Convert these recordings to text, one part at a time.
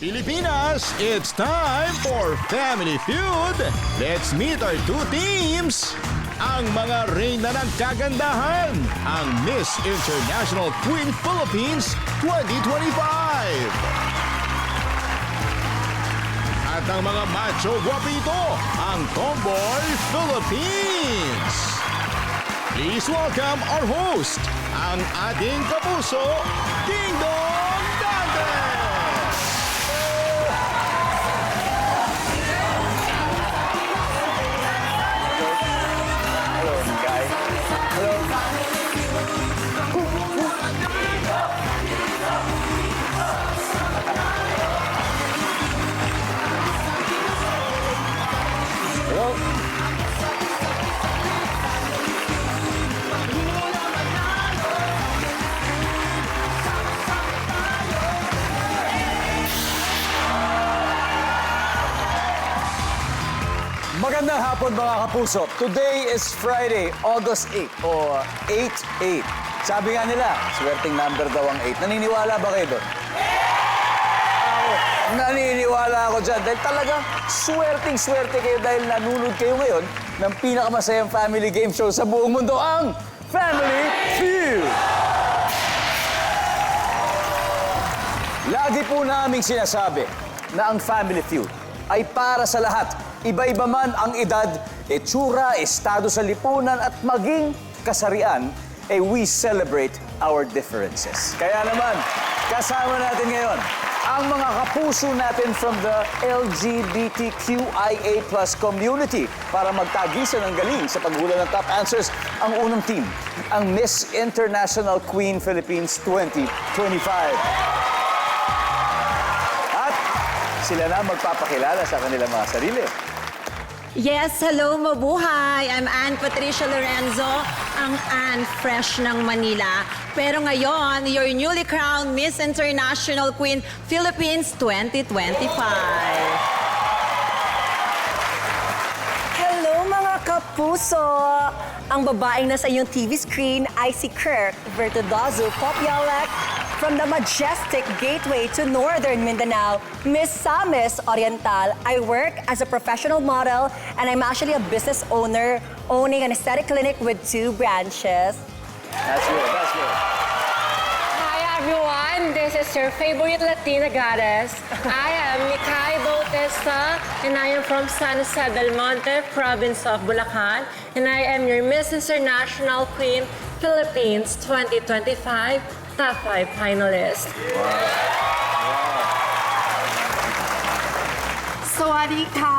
Pilipinas, it's time for Family Feud. Let's meet our two teams. Ang mga reyna ng kagandahan, ang Miss International Queen Philippines 2025. At ang mga macho guwapito, ang Tomboy Philippines. Please welcome our host, ang ating kapuso, Ding Dong Dantes! Magandang hapon mga kapuso. Today is Friday, August 8 o 8-8. Sabi nga nila, swerteng number daw ang 8. Naniniwala ba kayo doon? Ako, naniniwala ako dyan dahil talagang swerteng-swerte kayo dahil nanunod kayo ngayon ng pinakamasayang family game show sa buong mundo, ang Family Feud! Lagi po naming sinasabi na ang Family Feud ay para sa lahat. Iba-iba man ang edad, itsura, estado sa lipunan at maging kasarian, we celebrate our differences. Kaya naman, kasama natin ngayon ang mga kapuso natin from the LGBTQIA+ community para magtagisan ng galing sa paghula ng top answers ang unang team, ang Miss International Queen Philippines 2025. At sila na magpapakilala sa kanilang mga sarili. Yes, hello, mabuhay! I'm Ann Patricia Lorenzo, ang Ann Fresh ng Manila. Pero ngayon, your newly crowned Miss International Queen Philippines 2025. Hello mga kapuso! Ang babaeng nasa iyong TV screen ay si Kirk Vertudozo Popialek from the majestic gateway to Northern Mindanao, Miss Samis Oriental. I work as a professional model and I'm actually a business owner owning an aesthetic clinic with 2 branches. That's good, that's good. Hi everyone, this is your favorite Latina goddess. I am Mikay Bautista and I am from San Jose del Monte, province of Bulacan. And I am your Miss International Queen Philippines 2025 Top 5 finalist. Sawadee ka!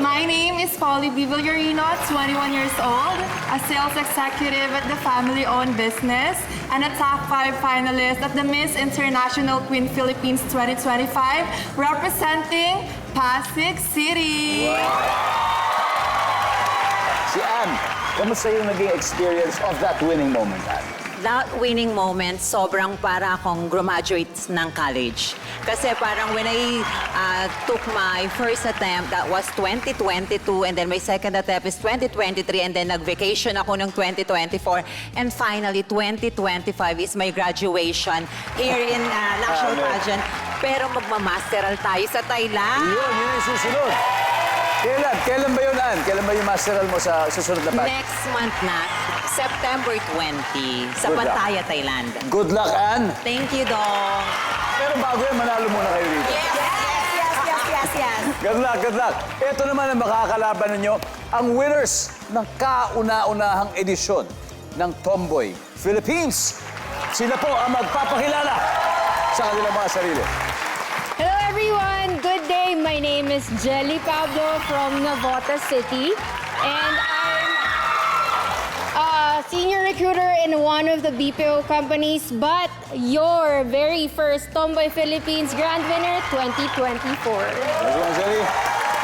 My name is Polly Vivillarino, 21 years old, a sales executive at the family-owned business, and a top 5 finalist at the Miss International Queen Philippines 2025, representing Pasig City. Si Ann, kamusta yung naging experience of that winning moment, Ann? That winning moment, sobrang para akong graduate ng college. Kasi parang when I took my first attempt, that was 2022, and then my second attempt is 2023, and then nag-vacation ako ng 2024. And finally, 2025 is my graduation here in National Pageant. Pero magmamasteral tayo sa Thailand. Yun yung susunod. Kailan ba yun, Ann? Kailan ba yung masteral mo sa susunod na batch? Next month na, September 20, sa Good luck. Pattaya, Thailand. Good luck, Ann. Thank you, Dong. Pero bago yan, manalo muna kayo rito. Yes! Good luck, good luck. Ito naman ang makakalaban ninyo, ang winners ng kauna-unahang edisyon ng Tomboy Philippines. Sila po ang magpapakilala sa kanilang mga sarili. Hello everyone, good day. My name is Jelly Pablo from Navotas City and I'm a senior recruiter in one of the BPO companies, but your very first Tomboy Philippines Grand Winner 2024. Let's go, Jerry.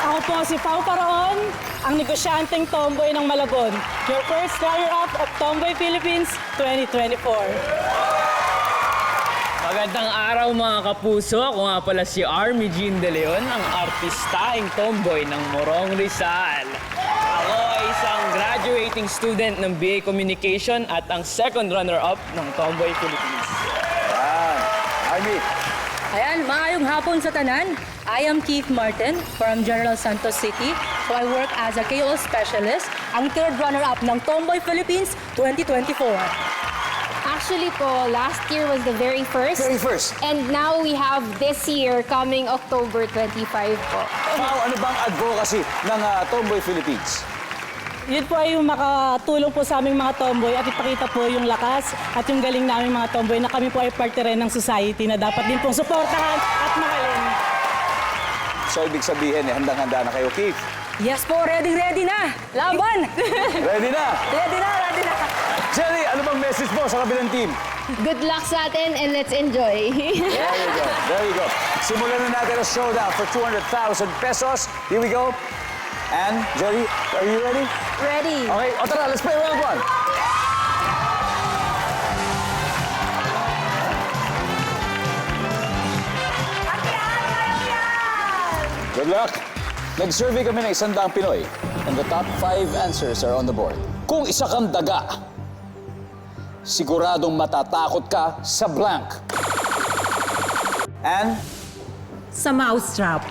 Ako po si Pao Paraon, ang negosyanteng tomboy ng Malabon. Your first runner-up at Tomboy Philippines 2024. Magandang araw mga kapuso. Ako nga pala si Army Jean De Leon, ang artistahing tomboy ng Morong Rizal. Ako ay isang graduating student ng BA Communication at ang second runner-up ng Tomboy Philippines. Yan. Army, Ayan, maayong hapon sa tanan. I am Keith Martin from General Santos City. So I work as a KOL specialist, ang third runner-up ng Tomboy Philippines 2024. Actually po, last year was the very first. Very first. And now we have this year coming October 25 po. Pao, ano bang advocacy ng Tomboy Philippines? Yun po ay yung makatulong po sa aming mga tomboy at ipakita po yung lakas at yung galing naming mga tomboy na kami po ay parte rin ng society na dapat din pong suportahan at mahalin. So, ibig sabihin, handang-handa na kayo, Keith. Yes po, ready na! Laban! Ready na? ready na! Jelly, ano bang message mo sa kabilang team? Good luck sa atin and let's enjoy. There you go. There you go. Simulan na natin ang showdown for 200,000 pesos. Here we go. And, Jelly, are you ready? Ready. Okay, o tara, let's play round one. Good luck. Nag-survey kami ng 100 Pinoy. And the top 5 answers are on the board. Kung isa kang daga, siguradong matatakot ka sa blank. And Sa mousetrap.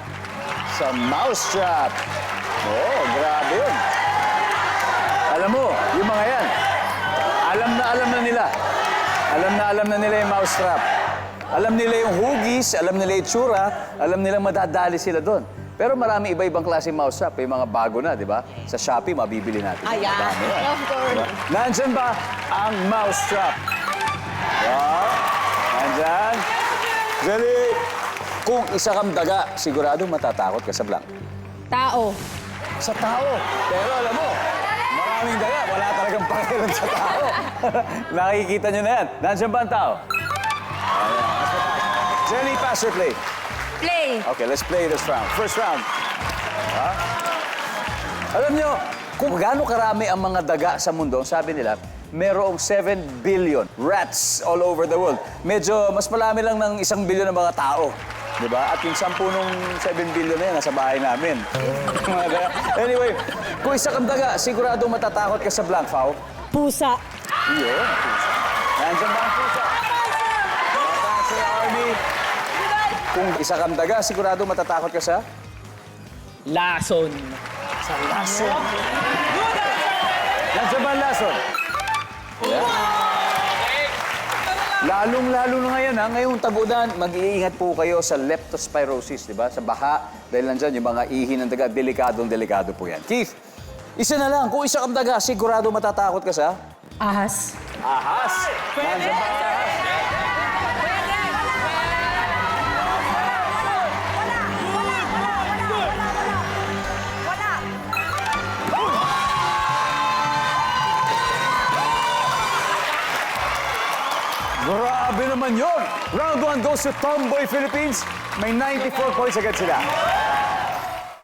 sa mousetrap. Oh, grabe yun. Alam mo, yung mga yan, alam na nila. Alam na nila yung mousetrap. Alam nila yung hugis, alam nila yung tsura, alam nila madadali sila doon. Pero marami iba-ibang klase mousetrap. Yung mga bago na, di ba? Sa Shopee, mabibili natin. Ayan. Madami yan. Of course. Diba? Nandyan ba ang mousetrap? Wow. Nandyan. Dali. Kung isa kang daga, sigurado matatakot ka sa blank. Tao. Sa tao. Pero alam mo, maraming daga, wala talagang pakialam sa tao. Nakikita nyo na yan. Nandiyan ba ang tao? Ayan, mas mataas. Jenny, pass or play? Play. Okay, let's play this round. First round. Ha? Alam nyo, kung gaano karami ang mga daga sa mundo, sabi nila, merong 7 billion rats all over the world. Medyo mas marami lang ng 1 billion ng mga tao. Diba? At yung 10 nung 7 billion na yan, nasa bahay namin. Mga daga. Anyway, kung isa kang daga, sigurado matatakot ka sa blank, Fao. Pusa. Yun. Nandiyan ba ang pusa? Mataas sa Army. Kung isa kang daga, sigurado matatakot ka sa? Lason. Sa lason. Nandiyan ba ang lason? Yeah. Lalong-lalo na ngayon, ha? Ngayong tag-ulan, mag-iingat po kayo sa leptospirosis, di ba? Sa baha, dahil nandyan yung mga ihi ng daga, delikadong-delikado po yan. Keith, isa na lang. Kung isa kang daga, sigurado matatakot ka sa? Ahas. Ahas. Nandiyan ba ang ahas? Grabe naman yun! Round 1 goes to Tomboy Philippines. May 94 points agad sila.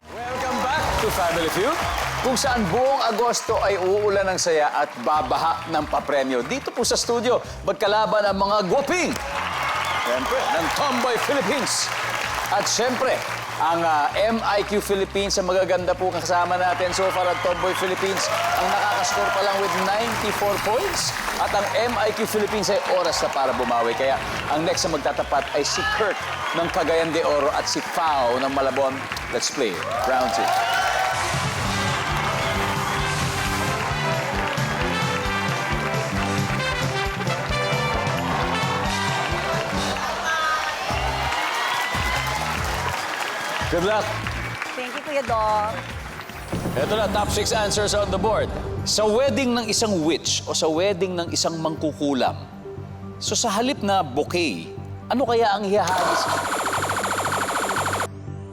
Welcome back to Family Feud, kung saan buong Agosto ay uulan ng saya at babaha ng papremyo. Dito po sa studio, magkalaban ang mga gwaping. Siyempre, ng Tomboy Philippines. At siyempre, ang MIQ Philippines, ang magaganda po kasama natin so far at Tomboy Philippines, ang nakakascore pa lang with 94 points. At ang MIQ Philippines ay oras na para bumawi. Kaya ang next na magtatapat ay si Kirk ng Cagayan de Oro at si Pao ng Malabon. Let's play round 2. Good luck. Thank you, Kuya Dong. Ito na, top 6 answers on the board. Sa wedding ng isang witch o sa wedding ng isang mangkukulam, so sa halip na bouquet, ano kaya ang ihahagis?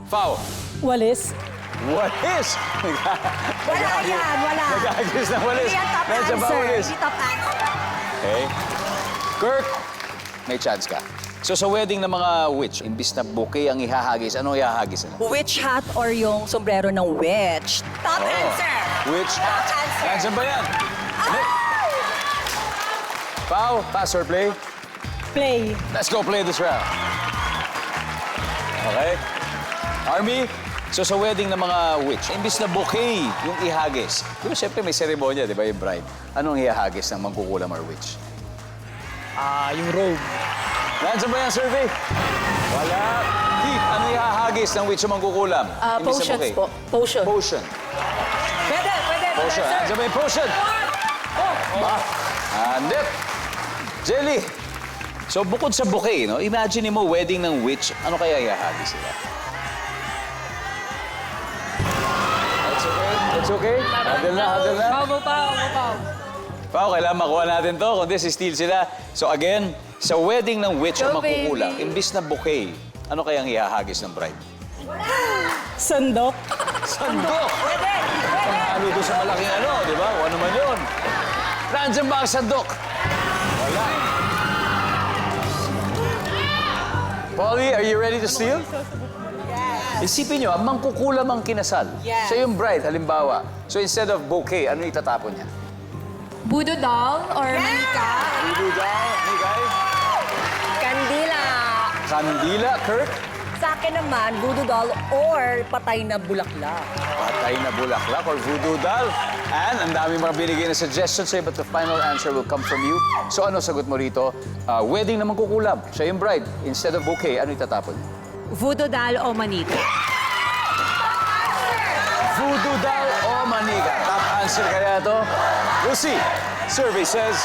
Pao. Walis. Walis! Wala yan, wala. Nag-agis ng walis. Hindi yan top Nandiyan ba answer. walis? Hindi top answer. Okay. Kirk, may chance ka. So sa wedding ng mga witch, imbis na bouquet ang ihahagis, ano ihahagis nila? Witch hat or yung sombrero ng witch. Top answer. Witch hat. Top answer. Nandiyan ba yan? Pao, pass or play? Play. Let's go play this round. Okay? Army, so sa wedding ng mga witch, imbis na bouquet yung ihagis, pero siyempre may seremonya, di ba, yung bride. Anong ihagis ng mangkukulam or witch? Yung robe. Nandiyan ba yung survey? Wala. Binis ng witch o mangkukulam. Imbis na Potions bouquet. po. Potion. Potion. Pwede. Potion. sir. Andiyan ba yung potion? Hanip. Jelly. So, bukod sa bouquet, no? Imagine mo, wedding ng witch, ano kaya ihahagi sila? It's okay? Hadal na. Pao, kailangan makuha natin to. Kundi si Steel sila. So again, sa wedding ng witch o magkukulang, imbis na bouquet, ano kayang ihahagis ng bride? Sandok. Sandok! Ano doon sa malaking ano, di ba? Kung ano man yun. Nandiyan ba ang sandok? Wala. Polly, are you ready to steal? Yes. Isipin nyo, ang mangkukulam ang kinasal. Yes. Sa yung bride, halimbawa. So instead of bouquet, ano itatapon niya? Voodoo doll or manika. Bibigay, Migay. Kandila. Kandila, Kurt. Sa akin naman, voodoo doll or patay na bulaklak. Patay na bulaklak or voodoo doll. And ang dami mga binigay na suggestions sa'yo, but the final answer will come from you. So ano sagot mo rito? Wedding na mangkukulam. Siya yung bride. Instead of bouquet, ano itatapon niya? Voodoo doll o manika? Voodoo doll o manika? Top answer kaya to? We'll see. Survey says...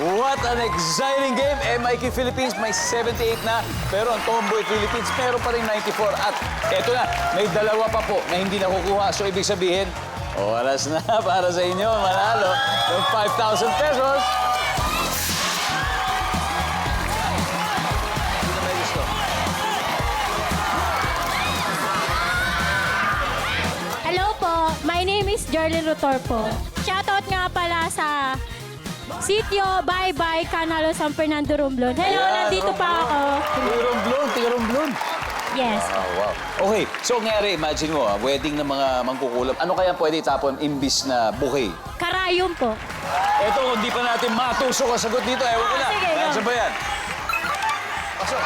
What an exciting game! MIQ Philippines may 78 na, pero ang Tomboy Philippines meron pa rin 94. At eto na, may dalawa pa po na hindi nakukuha. So ibig sabihin, oras na para sa inyo manalo ng 5,000 pesos. Sino may gusto? Hello po, my name is Jarlyn Rotorpo. Shoutout nga pala sa Sitio Bye Bye Canalo San Fernando Romblon. Hello, Ayan, nandito pa ako. Tiga Romblon. Yes. Wow. Okay, so ngayari, imagine mo, wedding ng mga mangkukulam. Ano kaya pwede itapon imbis na bouquet? Karayom po. Eto, kung di pa natin matusok ang sagot dito, ewan ko na. Sige, go. Nandiyan ba yan? Pasok.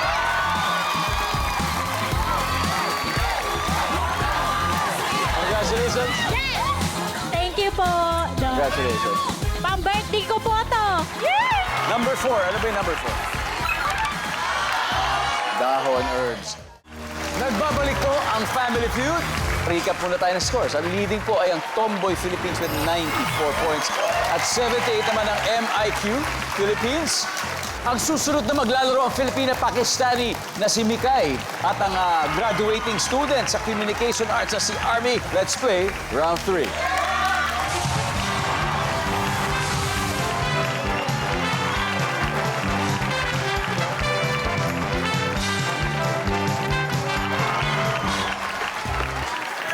Congratulations. Thank you po. Congratulations. Pang-birthday ko po to. Number 4. Ano ba yung number 4? Dahon herbs. Nagbabalik po ang Family Feud. Recap muna tayo ng scores. Ang leading po ay ang Tomboy Philippines with 94 points. At 78 naman ang MIQ Philippines. Ang susunod na maglalaro ang Filipina-Pakistani na si Mikay at ang graduating student sa Communication Arts na si Army. Let's play round 3.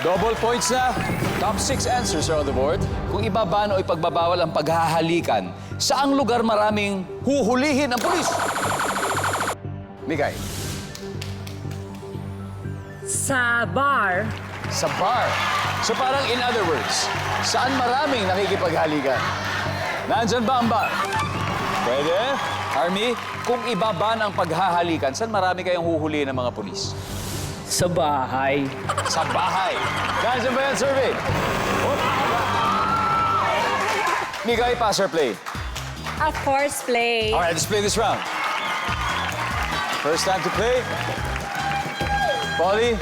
Double points na. Top 6 answers are on the board. Kung ibabano o ipagbabawal ang paghahalikan, saang lugar maraming huhulihin ang pulis? Mikay. Sa bar, Sa bar. So parang in other words, saan maraming nakikipaghalikan? Nandyan ba ang bar? Pwede. Army, kung ibaban ang paghahalikan, saan marami kayong huhulihin ng mga pulis? sa bahay. Sa bahay. Nandyan ba yan, survey? Oh. Mikay, pass or play? Of course, play. All right, let's play this round. First time to play. Polly,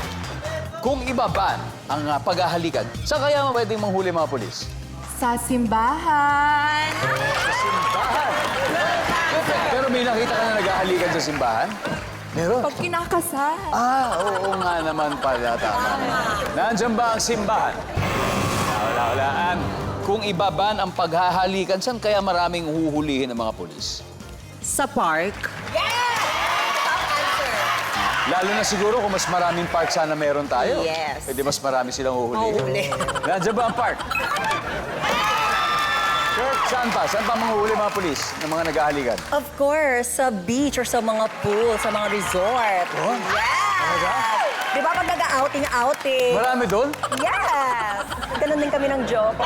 kung ibaban ang paghahalikan, saan kaya pwedeng manghuli mga pulis? Sa simbahan. Sa simbahan. Pero may nakita ka na naghahalikan sa simbahan? Meron. Pag kinakasal. Oo nga naman pala. Tama. Nandiyan ba ang simbahan? Wala. Kung ibaban ang paghahalikan, saan kaya maraming huhulihin ng mga pulis? Sa park? Lalo na siguro kung mas maraming park sana meron tayo. Yes. Pwede mas marami silang huhulihin. Mahuli. Nandiyan ba ang park? Kurt, saan pa? Saan pa manguhuli mga pulis ng mga naghahalikan? Of course, sa beach or sa mga pool, sa mga resort. Oh? Yes! Di ba pag nag-outing? Marami doon? Yes! Ganun din kami ng joke.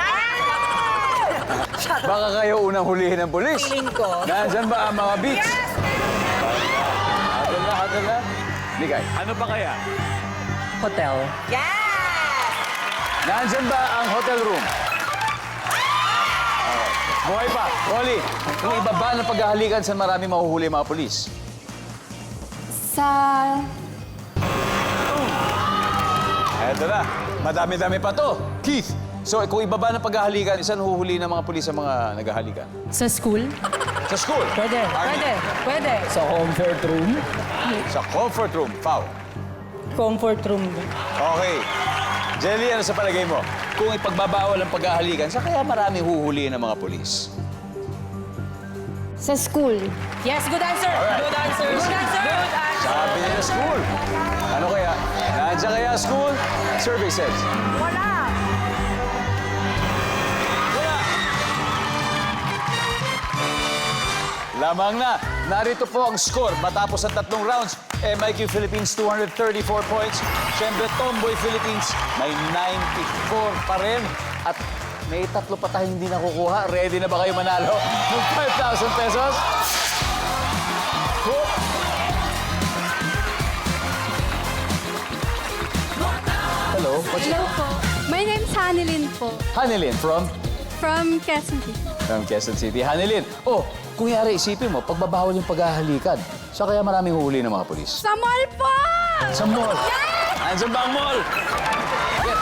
Baka kayo unang hulihin ng pulis. Feeling ko. Nandiyan ba ang mga beach? Hadal na. Ligay. Ano pa kaya? Hotel. Yes! Nandyan ba ang hotel room? Buhay pa. Polly, kung ibaba ng paghahalikan, saan marami mahuhuli mga polis? Sa... Eto na. Madami-dami pa to. Keith, so kung ibaba ng paghahalikan, saan huhuli ng mga polis ang mga naghahalikan? Sa school? Sa school. Pwede. Sa comfort room. Sa comfort room. Foul. Comfort room. Okay. Jelly, ano sa palagay mo? Kung ipagbabawal ang paghahalikan, saan kaya marami huhuli ng mga polis? Sa school. Yes, good answer. Alright. Good answer. Good answer. Good answer. Sabi nila school. Ano kaya? Nandiyan kaya school? Survey says. Wala. Wala. Lamang na. Narito po ang score matapos ang 3 rounds. MIQ Philippines 234 points. Siyempre, Tomboy Philippines may 94 pa rin. At may 3 pa tayong hindi nakukuha. Ready na ba kayo manalo ng 5,000 pesos? Cool. Hello. What's your Hello po. My name's Hanilyn po. Hanilyn from? From Quezon City. From Quezon City. Hanilyn, kung yari, isipin mo, pagbabawal yung paghahalikan, so kaya maraming huli ng mga polis? Sa mall po! Sa mall. Andiyan ba ang mall? Yes.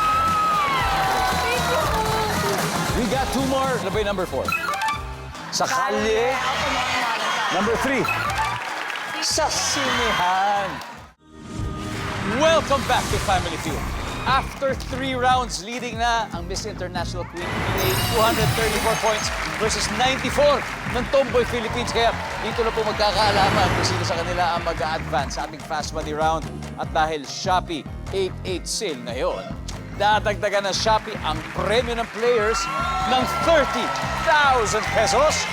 We got 2 more. Ano ba yung number 4? Sa kalye. Number 3. Sa sinihan. Welcome back to Family Feud. After 3 rounds, leading na ang Miss International Queen PA 234 points versus 94 ng Tomboy Philippines. Kaya dito na po magkakaalaman kung sino sa kanila ang mag-a-advance sa ating Fast Money round. At dahil Shopee 8-8 sale ngayon, dadagdagan ng Shopee ang premyo ng players ng 30,000 pesos.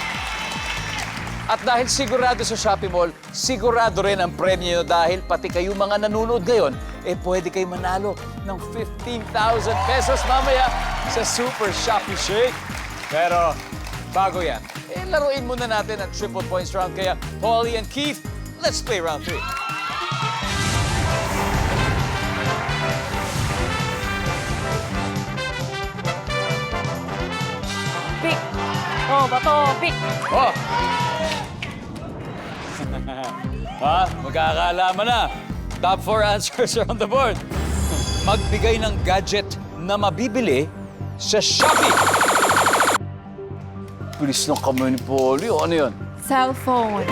At dahil sigurado sa Shopee Mall, sigurado rin ang premyo dahil pati kayo mga nanonood ngayon, pwede kayo manalo ng 15,000 pesos mamaya sa Super Shopee Shake. Pero bago yan, laruin muna natin ang triple points round. Kaya Paulie and Keith, let's play round 3. Pick. Oh, bato. Pick. Oh! Magkakaalaman na. Top 4 answers are on the board. Magbigay ng gadget na mabibili sa Shopee. Bilis ng kamay ni Polly. Ano yun? Cellphone.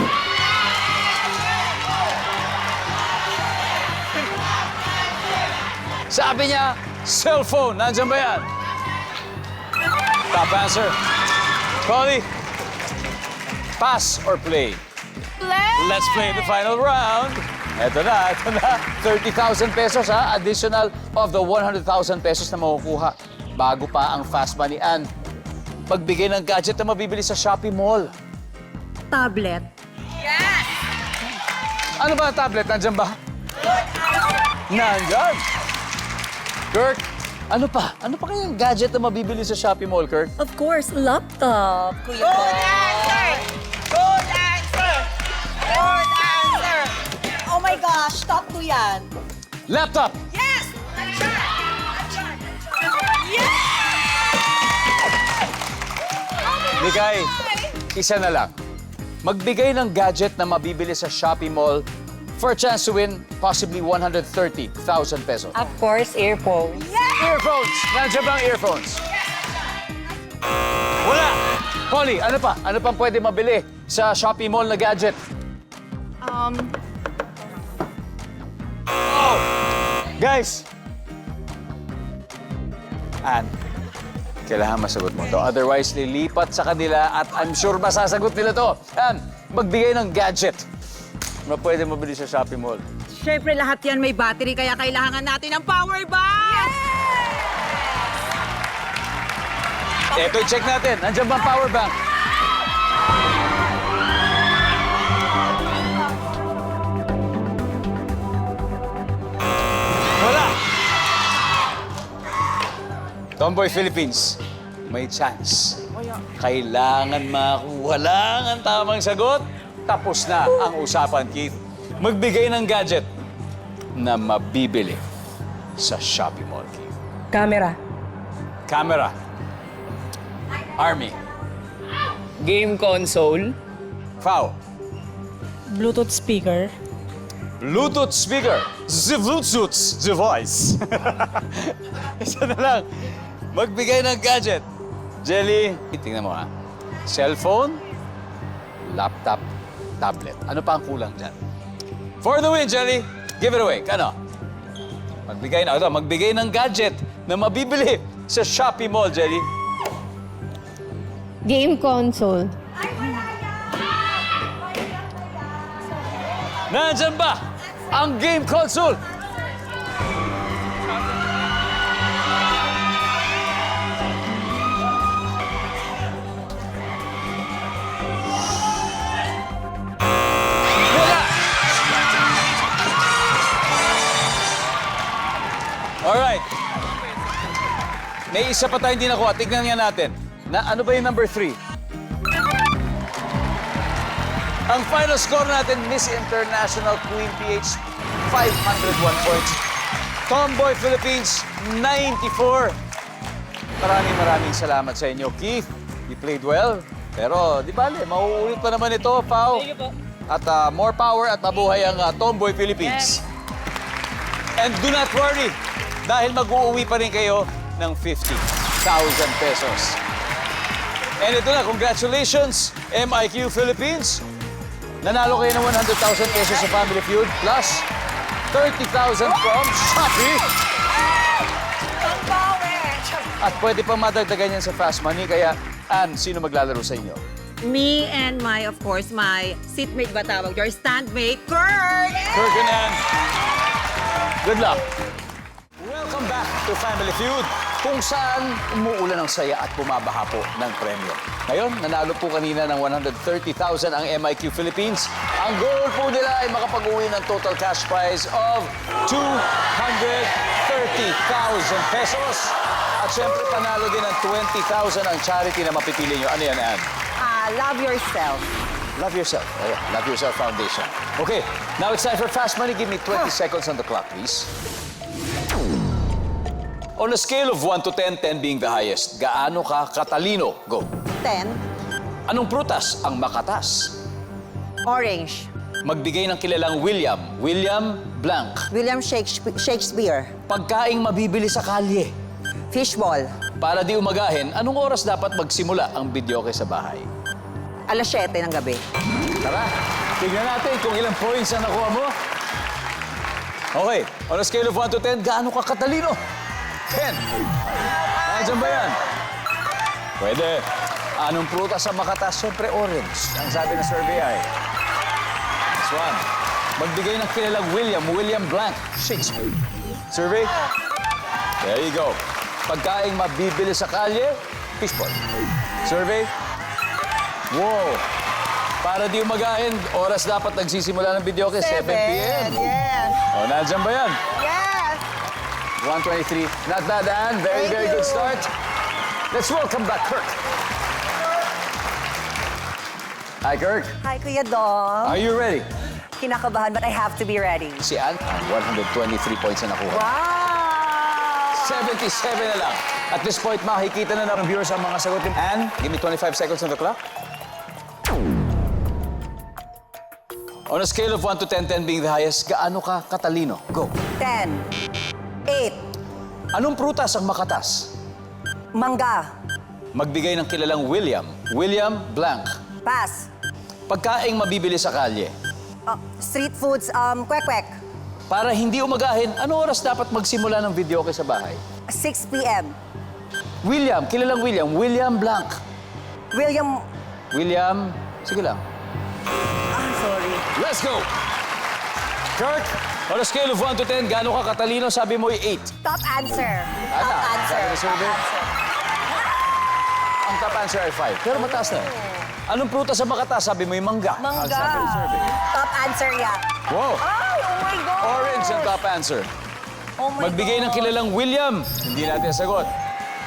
Sabi niya, cellphone. Nandiyan ba yan? Top answer. Polly, pass or play? Play! Let's play the final round. Ito na. 30,000 pesos ha. Additional of the 100,000 pesos na makukuha bago pa ang Fast Money and pagbigay ng gadget na mabibili sa Shopee Mall. Tablet. Ano ba ang tablet? Nandyan ba? Nandyan. Kirk, ano pa? Ano pa kayang gadget na mabibili sa Shopee Mall, Kirk? Of course, laptop. Kuya Paul. Oh my gosh, top 2 yan. Laptop! Yes! Ligay, isa na lang. Magbigay ng gadget na mabibili sa Shopee Mall for a chance to win possibly 130,000 pesos. Of course, earphones. Earphones! Nandiyan ba ang earphones? Wala! Polly, ano pa? Ano pang pwede mabili sa Shopee Mall na gadget? Oh! Guys! Ann, kailangan masagot mo to. Otherwise, lilipat sa kanila at I'm sure masasagot nila to. Ann, magbigay ng gadget na pwede mabili sa Shopee Mall. Siyempre, lahat yan may battery, kaya kailangan natin ng power bank! Ito, check natin. Nandiyan ba ang power bank? Wala! Tomboy Philippines, may chance. Kailangan makuha lang ang tamang sagot. Tapos na ang usapan, Keith. Magbigay ng gadget na mabibili sa Shopee Mall, Keith. Camera. Camera. Army. Game console. Foul. Bluetooth speaker. Bluetooth speaker. The Bluetooth device. Isa na lang. Magbigay ng gadget. Jelly, tingnan mo ha. Cellphone, laptop, tablet. Ano pa ang kulang dyan? For the win, Jelly. Give it away. Kano? Magbigay ng gadget na mabibili sa Shopee Mall, Jelly. Game console. Nandyan ba ang game console? Wala! Alright. May isa pa tayong hindi nakuha. Tignan nga natin. Ano ba yung number 3? Ang final score natin, Miss International Queen PH, 501 points. Tomboy Philippines, 94. Maraming salamat sa inyo, Keith. You played well. Pero, di ba, mauulit pa naman ito, Pao. Thank you po. At more power at mabuhay ang Tomboy Philippines. And do not worry, dahil mag-uuwi pa rin kayo ng 50,000 pesos. And ito na, congratulations, MIQ Philippines. Nanalo kayo ng 100,000 pesos sa Family Feud plus 30,000 from Shopee. At pwede pa madagdagan yan sa Fast Money. Kaya, Ann, sino maglalaro sa inyo? Me and my, of course, my seatmate ba tawag? Your standmate, Kurt! Kirk and Ann. Good luck. Welcome back to Family Feud, kung saan umuulan ng saya at bumabaha po ng premyo. Ngayon, nanalo po kanina ng 130,000 ang MIQ Philippines. Ang goal po nila ay makapag-uwi ng total cash prize of 230,000 pesos. At syempre, panalo din ng 20,000 ang charity na mapipili nyo. Ano yan, Ann? Love yourself. Love Yourself. Ayan, Love Yourself Foundation. Okay, now it's time for Fast Money. Give me 20 seconds on the clock, please. On a scale of 1 to 10, 10 being the highest, gaano ka katalino? Go. 10. Anong prutas ang makatas? Orange. Magbigay ng kilalang William. William blank. William Shakespeare. Pagkaing mabibili sa kalye. Fishball. Para di umagahin, anong oras dapat magsimula ang videoke sa bahay? Alas 7 ng gabi. Tara, tignan natin kung ilang points ang nakuha mo. Okay, on a scale of 1 to 10, gaano ka katalino? 10. Nandiyan ba yan? Pwede. Anong prutas ang makatas? Siyempre, orange. Ang sabi ng survey ay. This one. Magbigay ng kilalang William blank. Shakespeare. Survey? There you go. Pagkaing mabibili sa kalye, fishball. Survey? Wow. Para di umagahin, oras dapat nagsisimula ng video kay 7 p.m. Yes. O, nandiyan ba yan? Yes. 123. Not bad, Ann. Very good start. Let's welcome back Kirk. Hi, Kirk. Hi, Kuya Dong. Are you ready? Kinakabahan, but I have to be ready. Si Ann, ang 123 points na nakuha. Wow! 77 na lang. At this point, makikita na ng viewers ang mga sagot ni Ann. Give me 25 seconds on the clock. On a scale of 1 to 10, 10 being the highest, gaano ka katalino? Go. 10. 8. Anong prutas ang makatas? Mangga. Magbigay ng kilalang William blank. Pass. Pagkaing mabibili sa kalye. Street foods, kwek-kwek. Para hindi umagahin, ano oras dapat magsimula ng videoke sa bahay? 6 p.m. Kilalang William blank. William, Sige lang. sorry. Let's go! Kirk, on a scale of 1 to 10, gaano ka katalino? Sabi mo ay 8. Top answer. Ano? Top answer. Sabi ni survey? Ang top answer ay 5. Pero mataas na. Anong prutas ang makatas? Sabi mo yung mangga. Ang Mangga. sabi ni survey. Top answer yan. Wow! Ay, oh my God! Orange ang top answer. Oh my Magbigay ng God. kilalang William. Hindi natin sagot.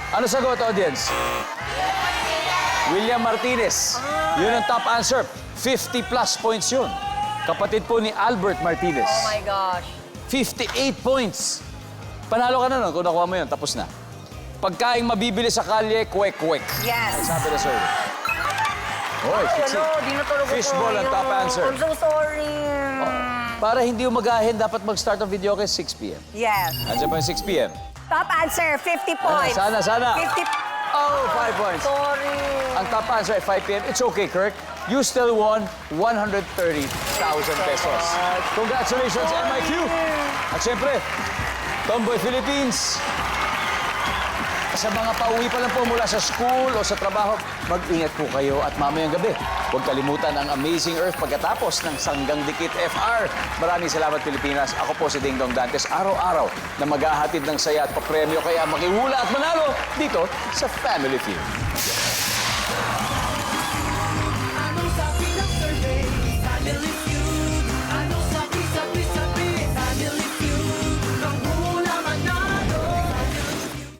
Ano sagot, audience? William Martinez. Yun ang top answer. 50 plus points yun. Kapatid po ni Albert Martinez. Oh my gosh. 58 points. Panalo ka na nun kung nakuha mo yun. Tapos na. Pagkaing mabibili sa kalye, kwek-kwek. Yes. Sabi na survey. Hoy, Siksi. di na talaga Fishball ang top answer. I'm so sorry. Para hindi umagahin, dapat mag-start ang video kay 6 p.m. Yes. Andiyan pa yung 6 p.m. Top answer, 50 points. Sana. 50. Oh, 5 points. Sorry. Ang top answer ay 5 p.m. It's okay, Kirk. You still won 130,000 pesos. Congratulations, MIQ! At syempre, Tomboy Philippines. Sa mga pauwi pa lang po mula sa school o sa trabaho, mag-ingat po kayo at mamayang gabi. Huwag kalimutan ang Amazing Earth pagkatapos ng Sanggang Dikit FR. Maraming salamat, Pilipinas. Ako po si Ding Dong Dantes, araw-araw na maghahatid ng saya at papremyo. Kaya makiwula at manalo dito sa Family Feud.